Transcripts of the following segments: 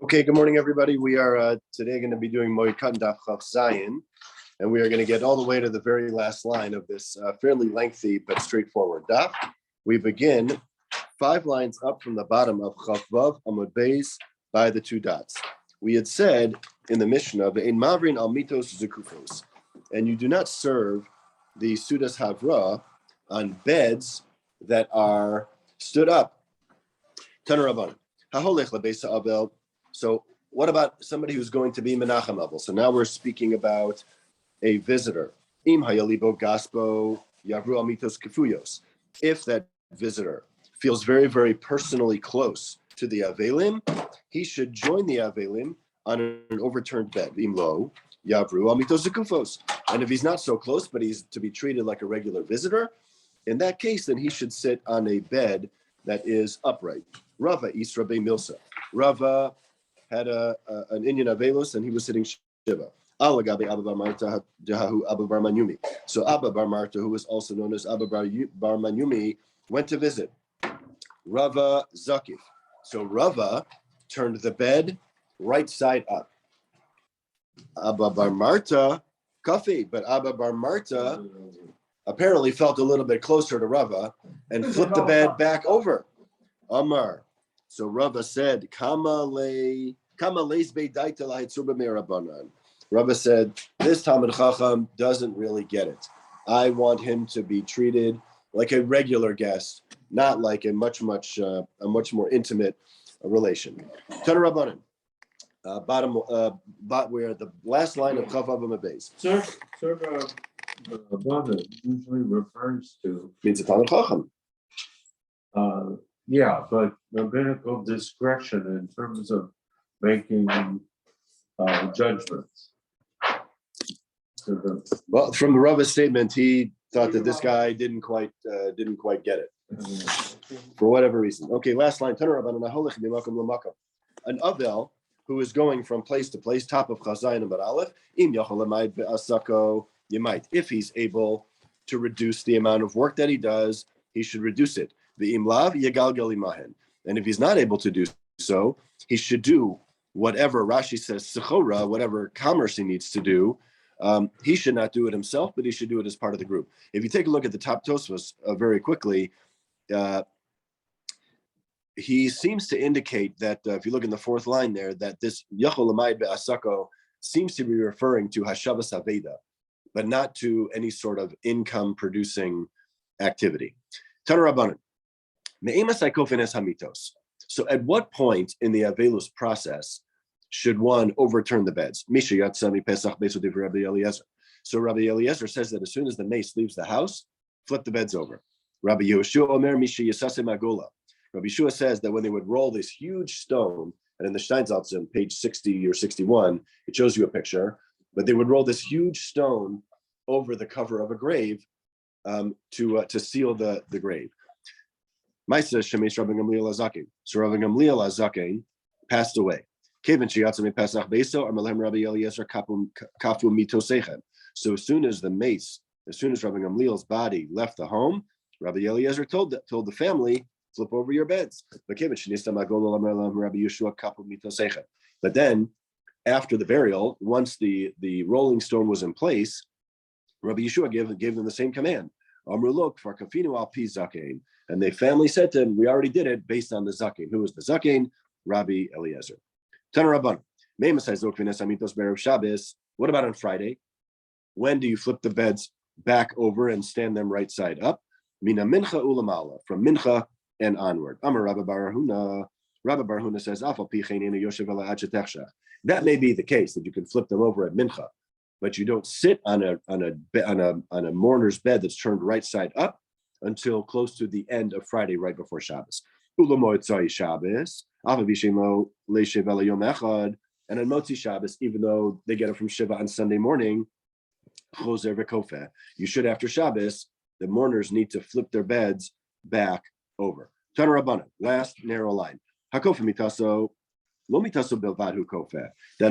Okay, good morning, everybody. We are today going to be doing Moikan Daf Chaf Zayin, and we are going to get all the way to the very last line of this fairly lengthy but straightforward daf. We begin 5 lines up from the bottom of Chaf Vav Amud Beis by the 2 dots. We had said in the Mishnah, "Ve'ein mavrin al mitos zekufos," and you do not serve the Sudas Havra on beds that are stood up. Tana Rabbanan, Haholech lebeisa avel. So what about somebody who's going to be Menachem Avel? So now we're speaking about a visitor. Im hayalibo gaspo yavru amitos kefuyos. If that visitor feels very, very personally close to the Avelim, he should join the Avelim on an overturned bed. Im lo yavru amitos kefuyos. And if he's not so close, but he's to be treated like a regular visitor, in that case, then he should sit on a bed that is upright. Rava Isra Be Milsa. Rava had an Indian Avelos, and he was sitting Shiva. Alagabi Abba Bar Marta Dehahu Abba Bar Manyumi. So Abba Bar Marta, who was also known as Abba Bar Manyumi, went to visit Rava Zakif. So Rava turned the bed right side up. Abba Bar Marta Kafi, but Abba Bar Marta apparently felt a little bit closer to Rava and flipped the bed back over. Amar. So Rava said, Rava said, this Talmid Chacham doesn't really get it. I want him to be treated like a regular guest, not like a much more intimate relation. Tana Rabbanan, we're at the last line of Chaf Vav Amud Beis. Sir, Rabbanan usually refers to Means a Talmid Chacham. Yeah, but rabbinical discretion in terms of making judgments. Well, from the Rava's statement, he thought that this guy didn't quite get it for whatever reason. Okay, last line. An Avel who is going from place to place, top of Chazayin and Aleph, im yachol be'asako, you might, if he's able to reduce the amount of work that he does, he should reduce it. The imlav yagalgal imahen, and if he's not able to do so, he should do whatever Rashi says sechora, whatever commerce he needs to do. He should not do it himself, but he should do it as part of the group. If you take a look at the top Tosfos very quickly, he seems to indicate that if you look in the 4th line there, that this yachol l'mayid be'asako seems to be referring to hashavas aveda, but not to any sort of income-producing activity. Tana Rabbanan. So at what point in the Avelus process should one overturn the beds? So Rabbi Eliezer says that as soon as the mace leaves the house, flip the beds over. Rabbi Yeshua says that when they would roll this huge stone, and in the Steinsaltz on page 60 or 61, it shows you a picture, but they would roll this huge stone over the cover of a grave to seal the grave. Maisa Shemesh Rabbi Gamliel Azaken. So Rabbi Gamliel Azaken passed away. Kevin Shiatzim Pesach Beso Amalem Rabbi Eliezer Kafu Mitosechem. So as soon as Rabbi Gamliel's body left the home, Rabbi Eliezer told the family, flip over your beds. But then, after the burial, once the rolling stone was in place, Rabbi Yeshua gave them the same command. And the family said to him, we already did it based on the Zaken. Who was the Zaken? Rabbi Eliezer. Tana Rabban. What about on Friday? When do you flip the beds back over and stand them right side up? Mina mincha ulamala, from mincha and onward. Amar Rabbi Barahuna. Rabbi Barahuna says, that may be the case, that you can flip them over at mincha, but you don't sit on a mourner's bed that's turned right side up until close to the end of Friday, right before Shabbos. And on Motzi Shabbos, even though they get it from Shiva on Sunday morning, you should, after Shabbos, the mourners need to flip their beds back over. Tana Rabbanan, last narrow line. That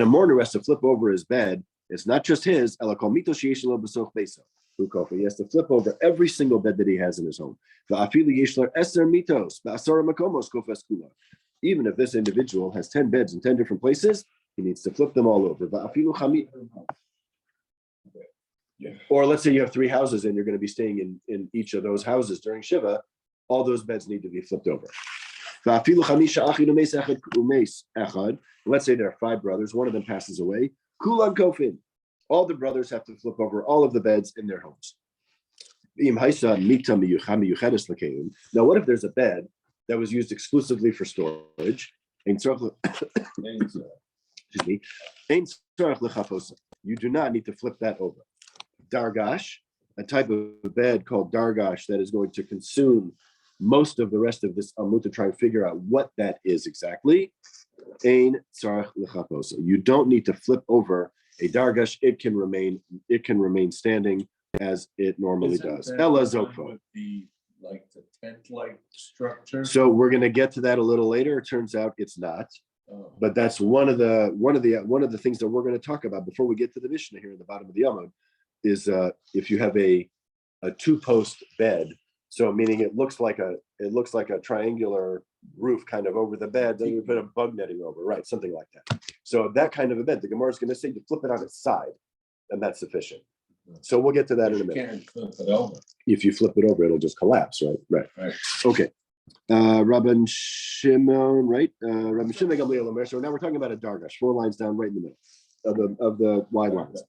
a mourner has to flip over his bed. It's not just his. He has to flip over every single bed that he has in his home. Even if this individual has 10 beds in 10 different places, he needs to flip them all over. Or let's say you have 3 houses and you're going to be staying in each of those houses during Shiva, all those beds need to be flipped over. Let's say there are 5 brothers, one of them passes away. Kulan kofin. All the brothers have to flip over all of the beds in their homes. Now, what if there's a bed that was used exclusively for storage? Excuse me. You do not need to flip that over. Dargash, a type of bed called dargash that is going to consume most of the rest of this Amud to try and figure out what that is exactly. You don't need to flip over a dargash. It can remain standing as it normally does. Ella Zokvo. Would be like the tent-like structure. So we're going to get to that a little later. It turns out it's not. Oh. But that's one of the things that we're going to talk about before we get to the Mishnah here in the bottom of the Amud is if you have a 2-post bed, so meaning it looks like a triangular roof kind of over the bed, then you put a bug netting over, right? Something like that. So that kind of a bed, the Gemara is going to say you flip it on its side, and that's sufficient. So we'll get to that in a minute. Can't flip it over. If you flip it over, it'll just collapse, right? Right. Okay. Rabban Shimon, right? Rabban Shimon Gamliel Omer. So now we're talking about a dargash, 4 lines down, right in the middle of the wide lines.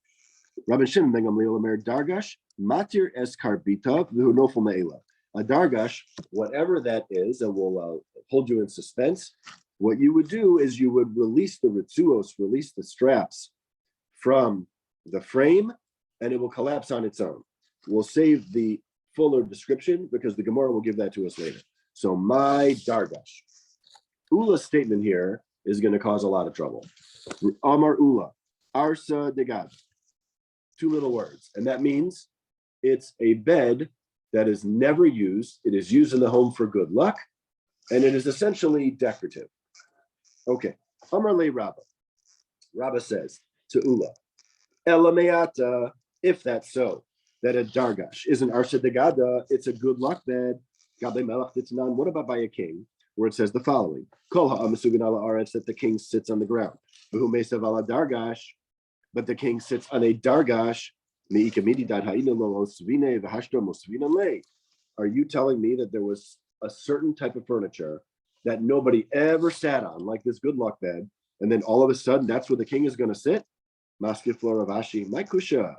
Rabban Shimon Gamliel Omer dargash matir es karbita v'hu nofel me'ela. A dargash, whatever that is, and we'll hold you in suspense. What you would do is you would release the ritzuos, release the straps from the frame, and it will collapse on its own. We'll save the fuller description because the Gemara will give that to us later. So my dargash. Ula's statement here is going to cause a lot of trouble. Amar Ula, Arsa Degad. 2 little words. And that means it's a bed that is never used. It is used in the home for good luck. And it is essentially decorative. Okay. Amar Le Rabba. Rabba says to Ula, Elameata, if that's so, that a dargash is an Arsa Degada, it's a good luck bed. What about by a king, where it says the following: that the king sits on the ground, but the king sits on a dargash. Are you telling me that there was a certain type of furniture that nobody ever sat on, like this good luck bed, and then all of a sudden that's where the king is going to sit? Maskif Lo Ravashi, my kusha.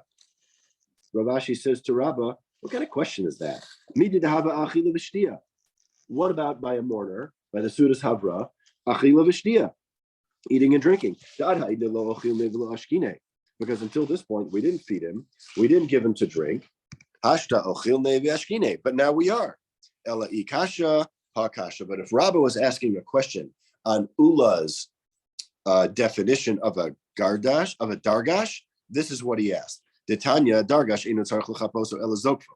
Ravashi says to Rabbah, what kind of question is that? What about by a mourner, by the Sudas Havra, achila v'shtia, eating and drinking? Because until this point, we didn't feed him, we didn't give him to drink. But now we are. Ela ikasha hakasha. But if Rabbah was asking a question on Ula's definition of a dargash, this is what he asked. Detanya dargash eno tzarich l'chaposo ela zokvo.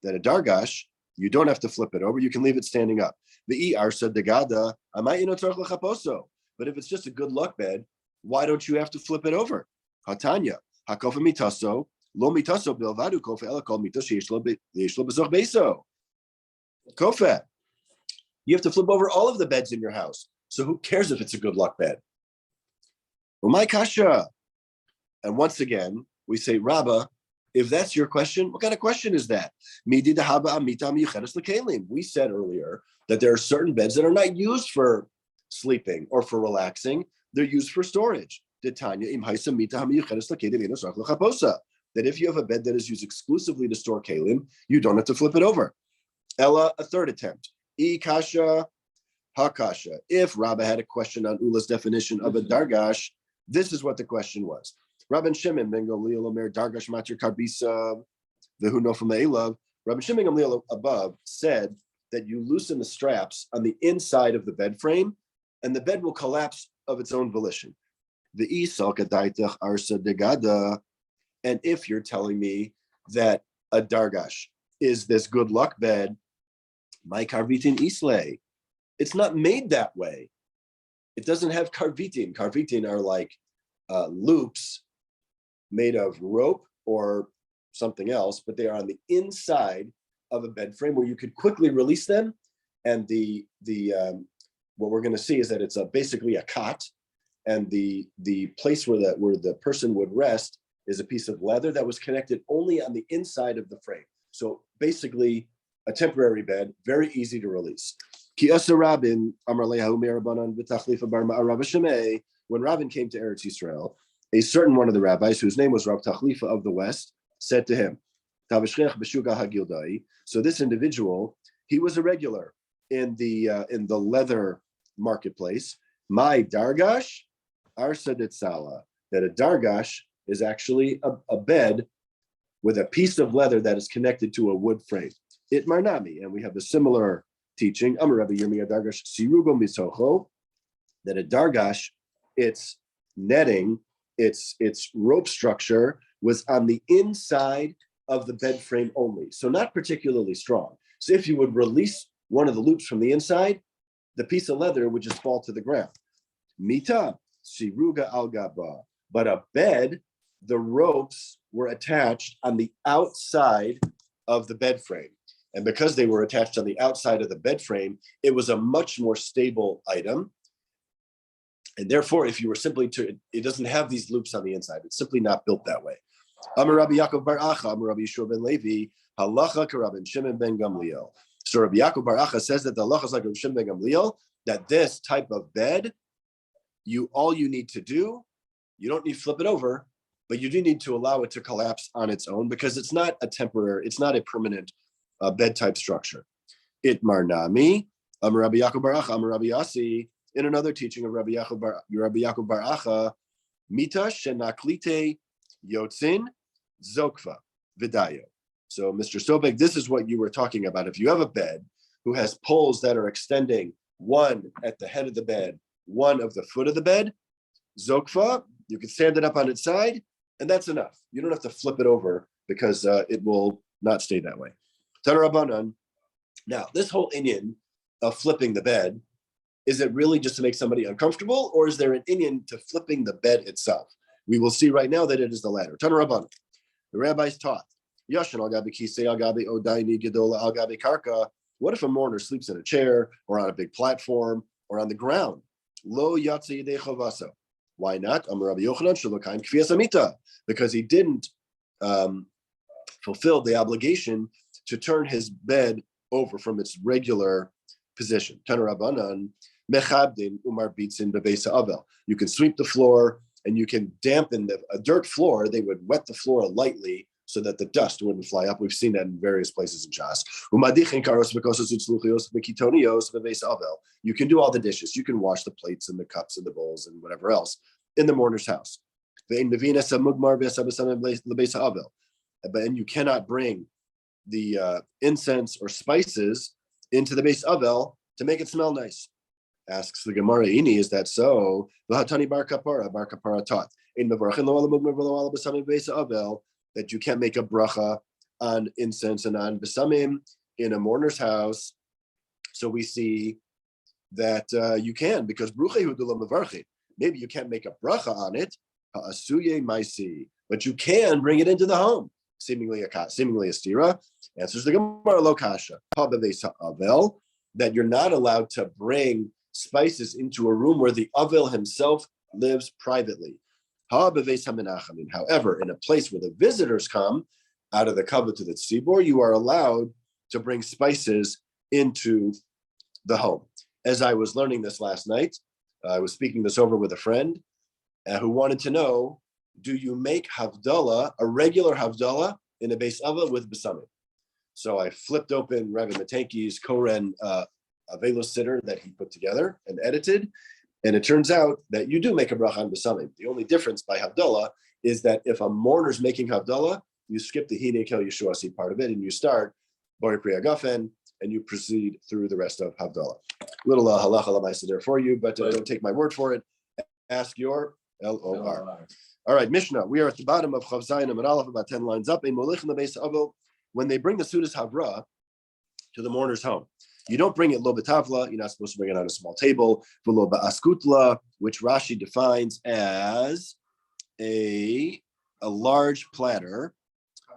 That a dargash, you don't have to flip it over, you can leave it standing up. The arsa degada amai eno tzarich l'chaposo. But if it's just a good luck bed, why don't you have to flip it over? Hatanya hakofa mitaso lo mitaso bilvadu kofa ela kol mitas sheyesh lo bezoch beso. Kofa, you have to flip over all of the beds in your house. So who cares if it's a good luck bed? Umay kasha. And once again, we say, Rabbah, if that's your question, what kind of question is that? We said earlier that there are certain beds that are not used for sleeping or for relaxing. They're used for storage. That if you have a bed that is used exclusively to store kalim, you don't have to flip it over. Ella, a third attempt. Ikasha, hakasha. If Rabbah had a question on Ula's definition of a dargash, this is what the question was. Rabban Shimon ben Gamliel Omer dargash matir karbisa v'hu nofel me'elav. Rabban Shimon ben Gamliel above said that you loosen the straps on the inside of the bed frame, and the bed will collapse of its own volition. The isal kadaitach arsa degada. And if you're telling me that a dargash is this good luck bed, my karvitin isle, it's not made that way. It doesn't have karvitin. Karvitin are like loops made of rope or something else, but they are on the inside of a bed frame where you could quickly release them, and the what we're going to see is that it's basically a cot, and the place where the person would rest is a piece of leather that was connected only on the inside of the frame. So basically, a temporary bed, very easy to release. When Rabin came to Eretz Yisrael, a certain one of the rabbis, whose name was Rav Tachlifa of the West, said to him, so this individual, he was a regular in the leather marketplace. My dargash arsa ditzala, that a dargash is actually a bed with a piece of leather that is connected to a wood frame. It marnami, and we have a similar teaching. Amar Rabbi Yirmiyah dargash sirugo misocho, that a dargash, its netting, its rope structure was on the inside of the bed frame only, so not particularly strong. So if you would release one of the loops from the inside, the piece of leather would just fall to the ground. Mita siruga al gaba, but a bed, the ropes were attached on the outside of the bed frame. And because they were attached on the outside of the bed frame, it was a much more stable item. And therefore, if you were simply it doesn't have these loops on the inside. It's simply not built that way. Amar Rabbi Yaakov bar Acha, Amar Rabbi Yeshua ben Levi, halacha k'Rabbi Shimon ben Gamliel. So Rabbi Yaakov bar Acha says that the halacha is like Rabbi Shimon ben Gamliel, that this type of bed, all you need to do, you don't need to flip it over, but you do need to allow it to collapse on its own, because it's not a permanent bed type structure. It marnami, Amar Rabbi Yaakov bar Acha, Amar Rabbi Yasi, in another teaching of Rabbi Yaakov bar Acha, mita shenaklite yotzin zokva vidayo. So Mr. Sobek, this is what you were talking about. If you have a bed who has poles that are extending, one at the head of the bed, one of the foot of the bed, zokva, you can stand it up on its side, and that's enough. You don't have to flip it over, because it will not stay that way. Tanarabanan. Now, this whole inyan of flipping the bed, is it really just to make somebody uncomfortable, or is there an inyan to flipping the bed itself? We will see right now that it is the latter. Tanarabanan. The rabbis taught, Yashin al gabi kisei al gabi odaini gedola al gabi karka. What if a mourner sleeps in a chair, or on a big platform, or on the ground? Lo yatsi yidei chavasa. Why not? Amar Rabbi Yochanan shelo kaim kfiyas amita, because he didn't fulfill the obligation to turn his bed over from its regular position. Tanarabanan mechabdin umar bitzin bebeisa avel. You can sweep the floor, and you can dampen a dirt floor. They would wet the floor lightly so that the dust wouldn't fly up. We've seen that in various places in Shas. You can do all the dishes. You can wash the plates and the cups and the bowls and whatever else in the mourner's house. But you cannot bring the incense or spices into the base avel to make it smell nice. Asks the Gemara, Ini, is that so? V'hatani bar kapara taught that you can't make a bracha on incense and on besamim in a mourner's house. So we see that you can, because maybe you can't make a bracha on it, but you can bring it into the home. Seemingly a stira. Answers the Gemara lo kasha. That you're not allowed to bring spices into a room where the avel himself lives privately. However, in a place where the visitors come out of the kavod to the tzibor, you are allowed to bring spices into the home. As I was learning this last night, I was speaking this over with a friend who wanted to know, do you make havdalah, a regular havdalah, in a beis avel with besamim? So I flipped open Rabbi Matenki's Koren Avelos Siddur that he put together and edited, and it turns out that you do make a bracha on besamim. The only difference by havdalah is that if a mourner's making havdalah, you skip the Hine Kel Yeshua part of it, and you start Bori Pri Hagafen, and you proceed through the rest of havdalah. Little halacha lamaisa there for you, but don't take my word for it. Ask your LOR. All right, Mishnah. We are at the bottom of Chav Zayin and Aleph, about 10 lines up. In Molich in the base avel, when they bring the Sudas Havra to the mourner's home, you don't bring it lo betavla. You're not supposed to bring it on a small table. V'lo ba'askutla, which Rashi defines as a large platter,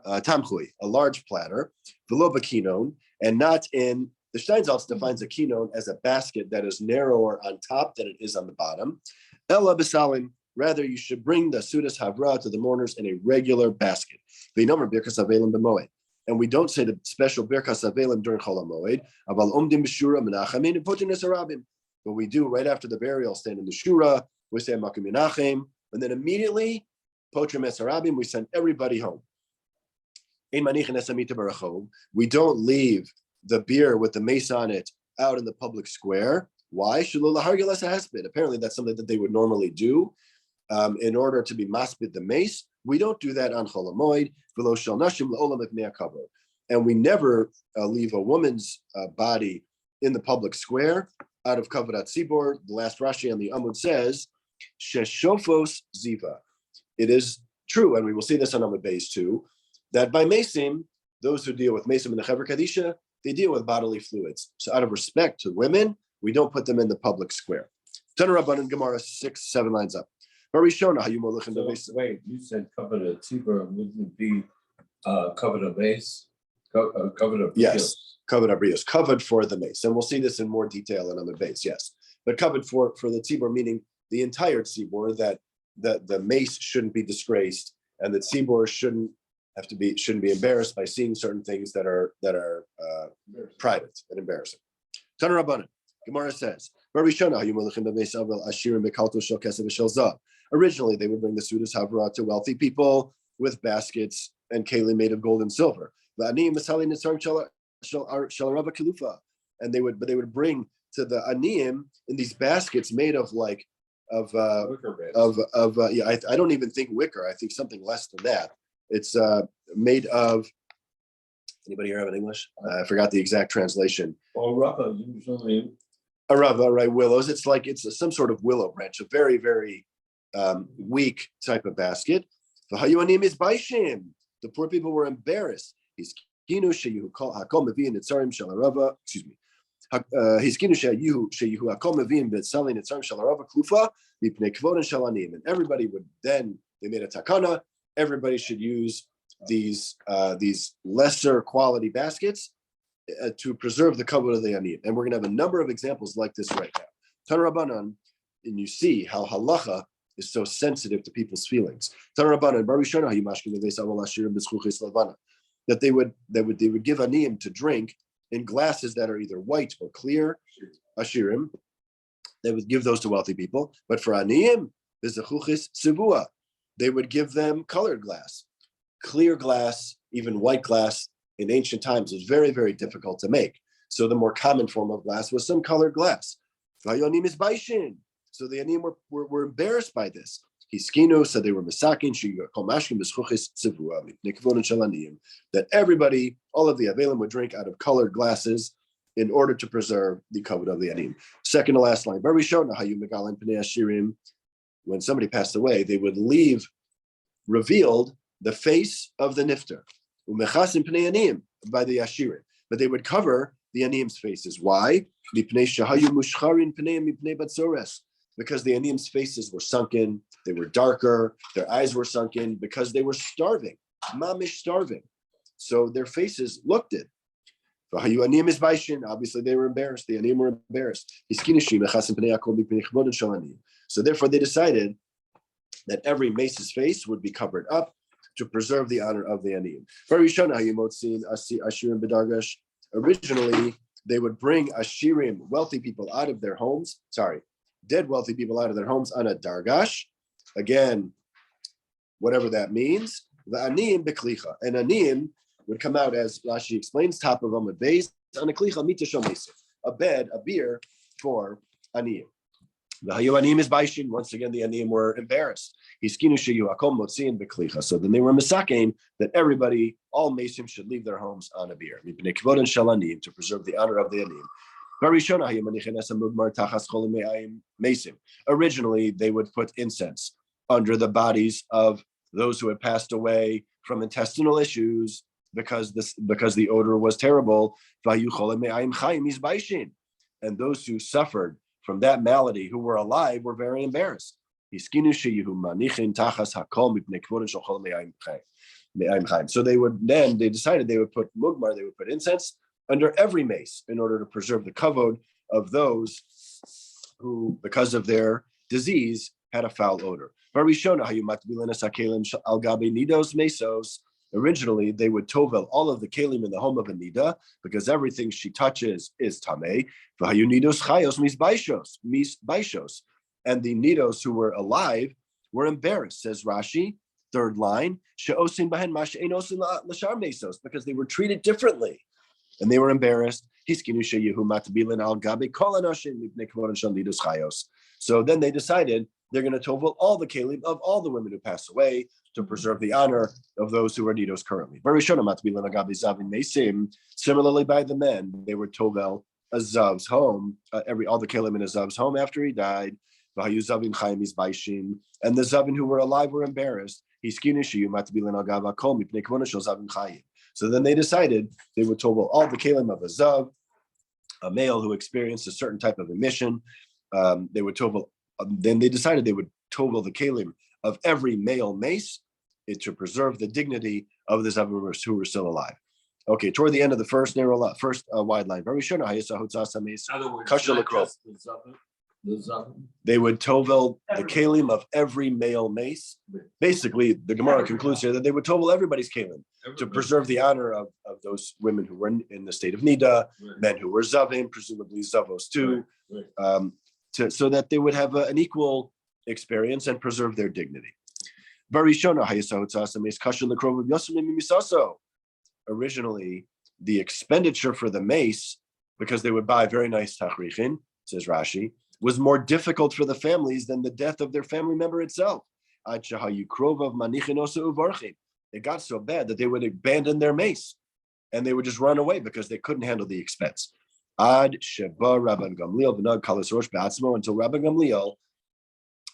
tamchui, a large platter. V'lo b'kinon, and not in The Steinsaltz defines a kinon as a basket that is narrower on top than it is on the bottom. Ella b'salin, rather you should bring the sudas havra to the mourners in a regular basket. V'nomer birkas avelim b'moed. And we don't say the special birkas avelim during Chol HaMoed. Aval omdim b'shura menachamin and potinis arabim. But we do right after the burial, stand in the shura. We say makom menachem, and then immediately potrim esarabim. We send everybody home. We don't leave the beer with the mace on it out in the public square. Why? Apparently, that's something that they would normally do in order to be maspid the mace. We don't do that on Chol HaMoed. And we never leave a woman's body in the public square out of Kavadat Tzibor. The last Rashi on the Amud says, Sheshofos Ziva. It is true, and we will see this on Amud Beis too, that by Mesim, those who deal with Mesim in the Chaver Kadisha, they deal with bodily fluids. So out of respect to women, we don't put them in the public square. Tanur Rabbanan Gemara 6-7 lines up. Barishona, how you more looking So, wait, you said covered a tzibur, wouldn't it be covered a base? Covered a yes, covered abrios, covered for the mace. And we'll see this in more detail in on the base, yes. But covered for the tzibur, meaning the entire tzibur, that the mace shouldn't be disgraced and the tzibur shouldn't be embarrassed by seeing certain things that are private and embarrassing. Tanur Rabbanan, Gemara says, originally they would bring the Sudas Havra to wealthy people with baskets and keli made of gold and silver. And they would bring to the aniyim in these baskets made of I don't even think wicker. I think something less than that. It's made of. Anybody here have an English? I forgot the exact translation. Well, rubber usually. A rava, right? Willows. It's some sort of willow branch, a very, very weak type of basket. The hayuanim is baishim. The poor people were embarrassed. Excuse me. And everybody would then, they made a takana, everybody should use these lesser quality baskets to preserve the kavod of the aniyim. And we're going to have a number of examples like this right now. Tanur Rabbanan, and you see how halacha is so sensitive to people's feelings. Tanur Rabbanan, that they would give aniyim to drink in glasses that are either white or clear, ashirim. They would give those to wealthy people. But for aniyim, they would give them colored glass. Clear glass, even white glass, in ancient times was very, very difficult to make. So the more common form of glass was some colored glass. So the aniyim were embarrassed by this. Hiskino said they were misakin, that everybody, all of the avelim would drink out of colored glasses in order to preserve the kavod of the aniyim. Second to last line. When somebody passed away, they would leave revealed the face of the nifter, by the ashirim, but they would cover the aniyim's faces. Why? Because the aniyim's faces were sunken, they were darker, their eyes were sunken because they were starving, mamish starving. So their faces looked it. Obviously, they were embarrassed. The aniyim were embarrassed. So therefore, they decided that every mace's face would be covered up to preserve the honor of the aniyim. Originally, they would bring ashirim, wealthy people, out of their homes. Dead wealthy people out of their homes on a dargash. Again, whatever that means. The aniyim beklicha. And aniyim would come out, as Rashi explains, top of Amud Beis, on a klicha mitashom, a bed, a beer for aniyim. The hayuanim is baishin. Once again, the aniyim were embarrassed. So then they were misakein that everybody, all masim, should leave their homes on a beer to preserve the honor of the aniyim. Originally, they would put incense under the bodies of those who had passed away from intestinal issues because the odor was terrible. And those who suffered from that malady, who were alive, were very embarrassed. So they decided they would put mugmar, they would put incense under every mace in order to preserve the kavod of those who, because of their disease, had a foul odor. Originally, they would tovel all of the kalim in the home of a nida because everything she touches is tameh. And the nidos who were alive were embarrassed, says Rashi, third line, because they were treated differently and they were embarrassed. So then they decided they're going to tovel all the kalim of all the women who pass away to preserve the honor of those who are nidos currently. Similarly, by the men, they were tovel a zav's home, all the kalim in a zav's home after he died. And the zavin who were alive were embarrassed. So then they decided they would tovel all the kalim of a zav, a male who experienced a certain type of emission. They would tovel. Then they decided they would tovel the kalim of every male mace to preserve the dignity of the zavim who were still alive. Okay, toward the end of the first wide line, very sure. They would tovel the kalim of every male mace. Basically, the Gemara concludes here that they would tovel everybody's kalim to preserve the honor of those women who were in the state of nida, men who were zavim, presumably zavos too, so that they would have an equal experience and preserve their dignity. Originally, the expenditure for the mace, because they would buy very nice tachrichin, says Rashi, was more difficult for the families than the death of their family member itself. It got so bad that they would abandon their mace and they would just run away because they couldn't handle the expense. Until Rabban Gamliel,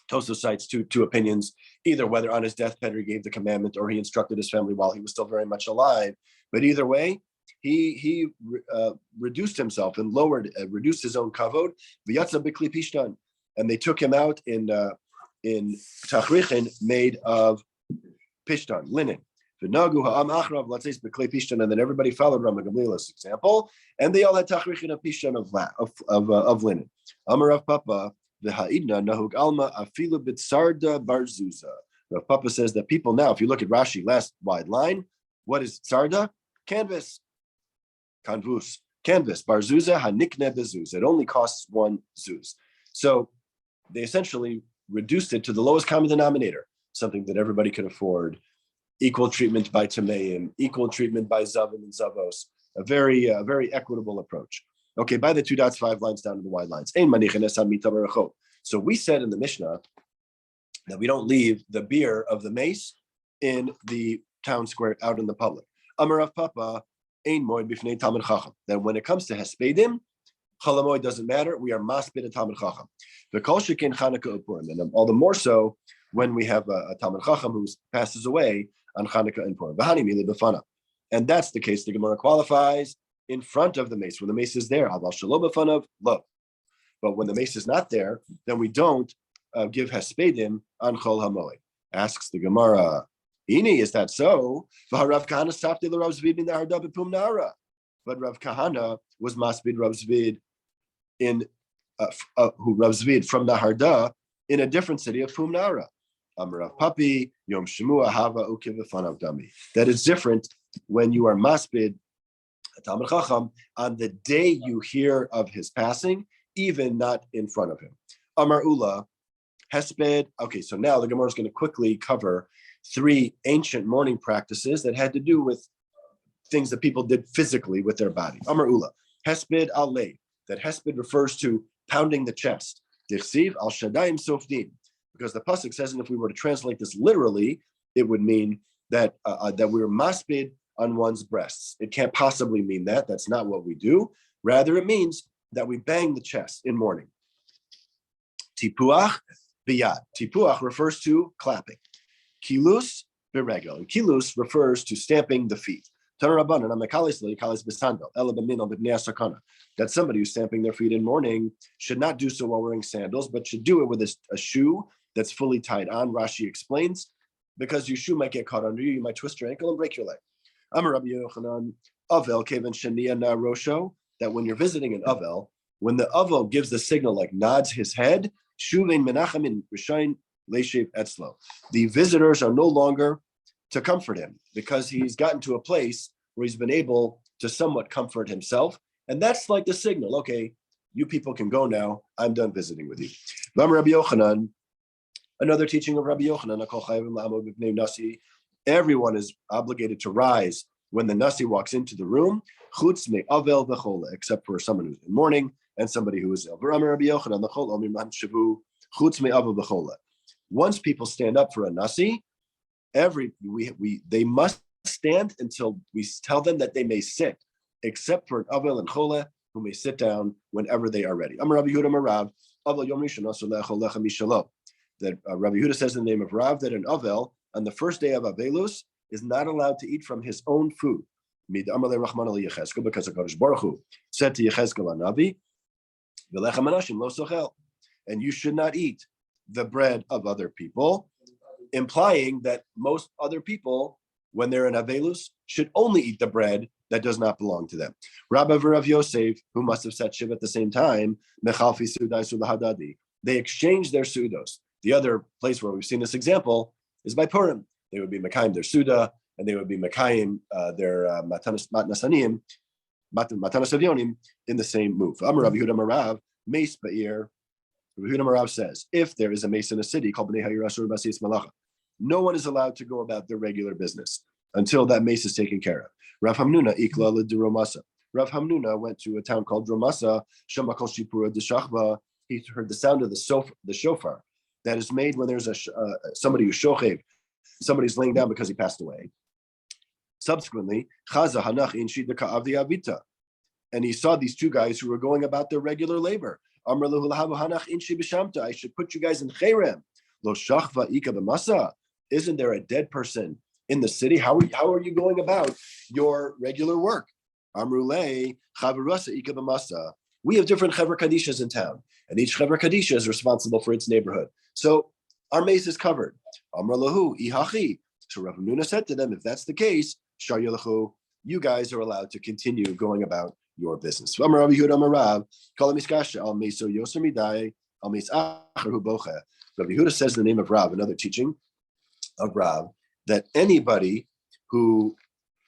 Tosfos cites two opinions, either whether on his deathbed he gave the commandment or he instructed his family while he was still very much alive. But either way, he reduced himself and reduced his own kavod. And they took him out in tachrichin made of pishtan, linen. And then everybody followed Rabban Gamliel's example, and they all had tachrichin of pishtan of linen. Amar Rav Papa. The Ha'idna Nahug Alma Afilu Bitsarda Barzuza. Rav Papa says that people now, if you look at Rashi, last wide line, what is Tsarda? Canvas. Canvus. Canvas. Barzuza Hanikne Bezuz. It only costs one zuz. So they essentially reduced it to the lowest common denominator, something that everybody could afford. Equal treatment by Tameim, equal treatment by Zavim and Zavos. A very equitable approach. Okay, by the 2 dots, 5 lines down to the wide lines. So we said in the Mishnah that we don't leave the beer of the mace in the town square out in the public. Amar Rav Papa, ein moed bifnei Talmid Chacham. That when it comes to Hespedim, Chalamoid doesn't matter. We are maspid a Talmid Chacham. The Kol Shekin Chanukah Upurim, and all the more so when we have a Talmid Chacham who passes away on Chanukah and Purim. V'hani mili b'fana. And that's the case. The Gemara qualifies in front of the mace, when the mace is there, but when the mace is not there, then we don't give hespedim on chol hamoed. Asks the Gemara, Ini, is that so? But Rav Kahana was maspid Rav Zvid who Rav Zvid from Naharda in a different city of Pumnara. Amarav Papi Yom Shemua Hava Ukivafanav Dami. That is different when you are maspid Talmid Chacham on the day you hear of his passing, even not in front of him. Amar Ula, Hesped. Okay, so now the Gemara is going to quickly cover 3 ancient mourning practices that had to do with things that people did physically with their body. Amar Ula, Hesped al Lei. That Hesped refers to pounding the chest. Dichsiv al Shadayim Sofdim. Because the pasuk says, and if we were to translate this literally, it would mean that that we were maspid on one's breasts. It can't possibly mean that. That's not what we do. Rather, it means that we bang the chest in mourning. Tipuach biyad. Tipuach refers to clapping. Kilus beregel. And kilus refers to stamping the feet. That somebody who's stamping their feet in mourning should not do so while wearing sandals, but should do it with a shoe that's fully tied on. Rashi explains, because your shoe might get caught under you, you might twist your ankle and break your leg. Amar Rabbi Yochanan, Avel kevan shenia na rosho, that when you're visiting an Avel, when the Avel gives the signal, like nods his head, shuvein menachem in rishain leishev etzlo. The visitors are no longer to comfort him because he's gotten to a place where he's been able to somewhat comfort himself. And that's like the signal. Okay, you people can go now. I'm done visiting with you. Rabbi Yochanan, another teaching of Rabbi Yochanan, everyone is obligated to rise when the Nasi walks into the room, except for someone who's in mourning and somebody who is ill. Once people stand up for a Nasi, they must stand until we tell them that they may sit, except for an Avel and Chole, who may sit down whenever they are ready. That Rabbi Yehuda says in the name of Rav that an Avel on the first day of Avelus is not allowed to eat from his own food. Because HaKadosh Baruch Hu said to Yechezkel Hanavi, and you should not eat the bread of other people, implying that most other people, when they're in Avelus, should only eat the bread that does not belong to them. Rabbi Rav Yosef, who must have said Shiva at the same time, they exchanged their sudos. The other place where we've seen this example is by Purim. They would be Mekayim their Suda, and they would be Mekayim their Matanas Avyonim in the same move. Amar Rabbi Yehuda Marav, Meis Ba'ir, Rabbi Yehuda Marav says, if there is a mace in a city called Bnei Hayir Asur B'Asiyas Malacha, no one is allowed to go about their regular business until that mace is taken care of. Rav Hamnuna Ikla L'Diromasa. Rav Hamnuna went to a town called Dromasa, Shamakol Shipura D'Shachva. He heard the sound of the shofar that is made when there's somebody who's shochev, somebody's laying down because he passed away. Subsequently, Chaza Hanach in Shidaka Avdi Avita, and he saw these two guys who were going about their regular labor. Amr Lahu Hanach in Shibishamta, I should put you guys in Cherem. Lo Shachva Ika B'Masa. Isn't there a dead person in the city? How are you going about your regular work? Amrulei Chavarasa Ika B'Masa. We have different Chavar Kadishas in town, and each Chavar Kadisha is responsible for its neighborhood. So our mace is covered. Amr Lahu Ihachi. So Rav Nuna said to them, if that's the case, Shar Yelachu, you guys are allowed to continue going about your business. Amar Rabbi Yehuda Amar Rav, Kol Miskasha Al Meso Yoser Midai Al Mes Acher Hu Bocha. Rabbi Yehuda says in the name of Rav, another teaching of Rav, that anybody who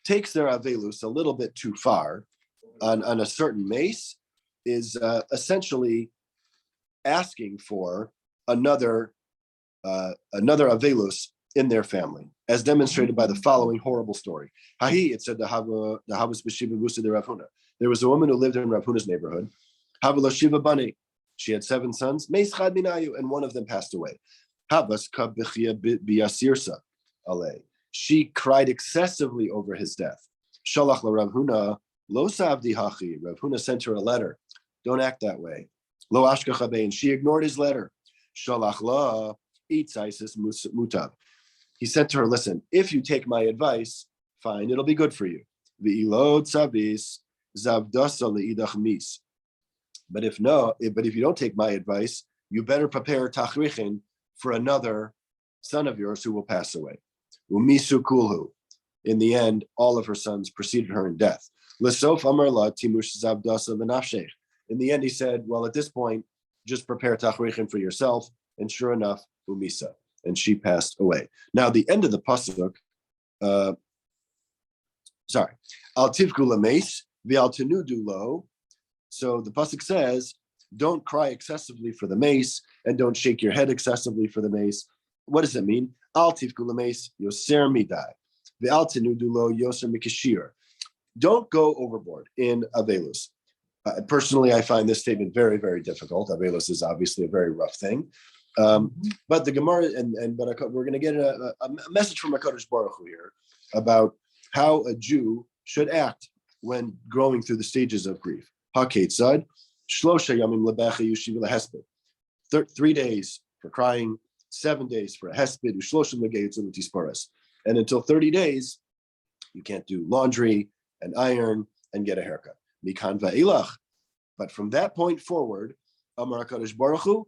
takes their avelus a little bit too far on a certain mace is essentially asking for another avelus in their family, as demonstrated by the following horrible story. Hahi, it said the Havas B'Shiva Musa de Rav Huna. There was a woman who lived in Rav Huna's neighborhood. Havas Shiva Bani. She had 7 sons. Meis Chad Minayu, and one of them passed away. Havas Kab B'Chia B'Yasirsa Ale. She cried excessively over his death. Shalach la Rav Huna Lo Savdi Hachi. Rav Huna sent her a letter. Don't act that way. Lo Ashkacha Bein. She ignored his letter. Shalach la Itzaisis Mutab. He said to her, listen, if you take my advice, fine, it'll be good for you. But if you don't take my advice, you better prepare tachrichin for another son of yours who will pass away. Umisu kulhu. In the end, all of her sons preceded her in death. L'sof amarla timush zavdasa v'nafshech. In the end, he said, well, at this point, just prepare tachrichin for yourself. And sure enough, umisa. And she passed away. Now, the end of the pasuk, al tivku lameis v'al tenudu lo. So the pasuk says, don't cry excessively for the mace and don't shake your head excessively for the mace. What does it mean? Al tivku lameis yoser midai v'al tenudu lo yoser mikashir. Don't go overboard in avelus. Personally, I find this statement very, very difficult. Avelus is obviously a very rough thing. But the Gemara but we're going to get a message from HaKadosh Baruch Hu here about how a Jew should act when going through the stages of grief. HaKetzad, Shlosha Yamim Lebecha Yushiv LeHesped. 3 days for crying, 7 days for a hesped, Ushloshim Legeitzim Tisparas. And until 30 days, you can't do laundry and iron and get a haircut. Mikan Va'ilach. But from that point forward, Amar HaKadosh Baruch Hu,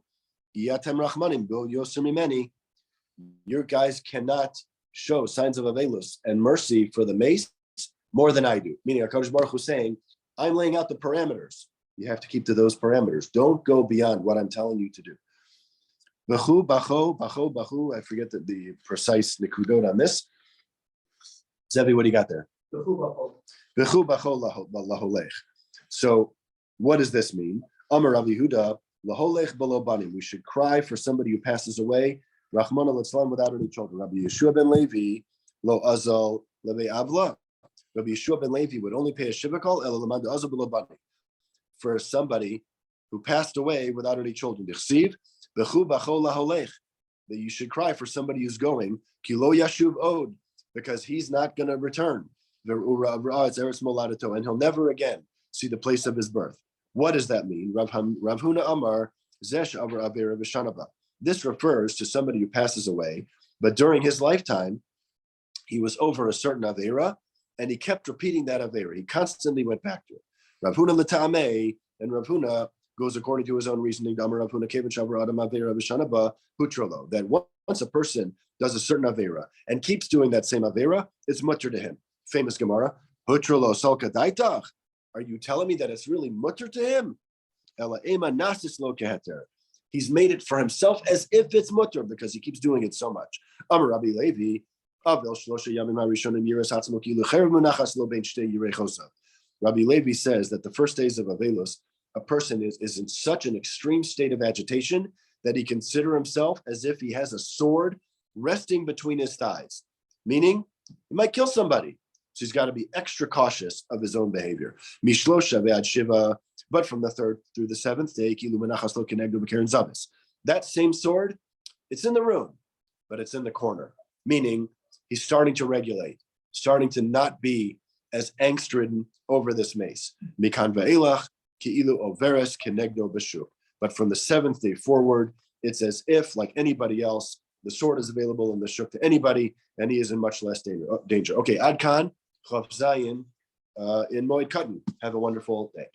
Yatem Rachmanim, Bil Yoser Mimeni, your guys cannot show signs of avelus and mercy for the mace more than I do. Meaning HaKadosh Baruch Hu saying, I'm laying out the parameters. You have to keep to those parameters. Don't go beyond what I'm telling you to do. Bachu, bacho, bacho, bachu. I forget the precise nikudot on this. Zevi, what do you got there? Bachu, bacho, laholech. So what does this mean? Amar Rav Yehuda, laholech b'lo banim. We should cry for somebody who passes away. Rachmana litzlan, without any children. Rabbi Yeshua ben Levi, lo azal lebe avla. Rabbi Yeshua ben Levi would only pay a shivakol el lamad azal b'lo banim for somebody who passed away without any children. Dichsiv b'chu b'cho laholech. That you should cry for somebody who's going kilo yashuv od, because he's not going to return. And he'll never again see the place of his birth. What does that mean? Rav Huna Amar Zesh Avar Avera V'Shanaba. This refers to somebody who passes away, but during his lifetime, he was over a certain Avera, and he kept repeating that Avera. He constantly went back to it. Rav Huna L'Ta'ameh, and Rav Huna goes according to his own reasoning. Amar Rav Huna Kevin Shavar Adam Avera V'Shanaba Hutrolo. That once a person does a certain Avera and keeps doing that same Avera, it's mutter to him. Famous Gemara. Hutrolo Salka Daitach. Are you telling me that it's really mutter to him? He's made it for himself as if it's mutter because he keeps doing it so much. Amar Rabbi Levi, Rabbi Levi says that the first days of Avelos, a person is in such an extreme state of agitation that he considers himself as if he has a sword resting between his thighs, meaning he might kill somebody. So he's got to be extra cautious of his own behavior. Mishlosha ve'ad shiva, but from the third through the seventh day, that same sword, it's in the room, but it's in the corner, meaning he's starting to regulate, starting to not be as angst-ridden over this mace. Mikan ve'elach ki'ilu overes kenegdo b'shuk. But from the seventh day forward, it's as if, like anybody else, the sword is available in the shuk to anybody, and he is in much less danger. Okay, Ad Khan, Chav Zayin, in Moed Katan. Have a wonderful day.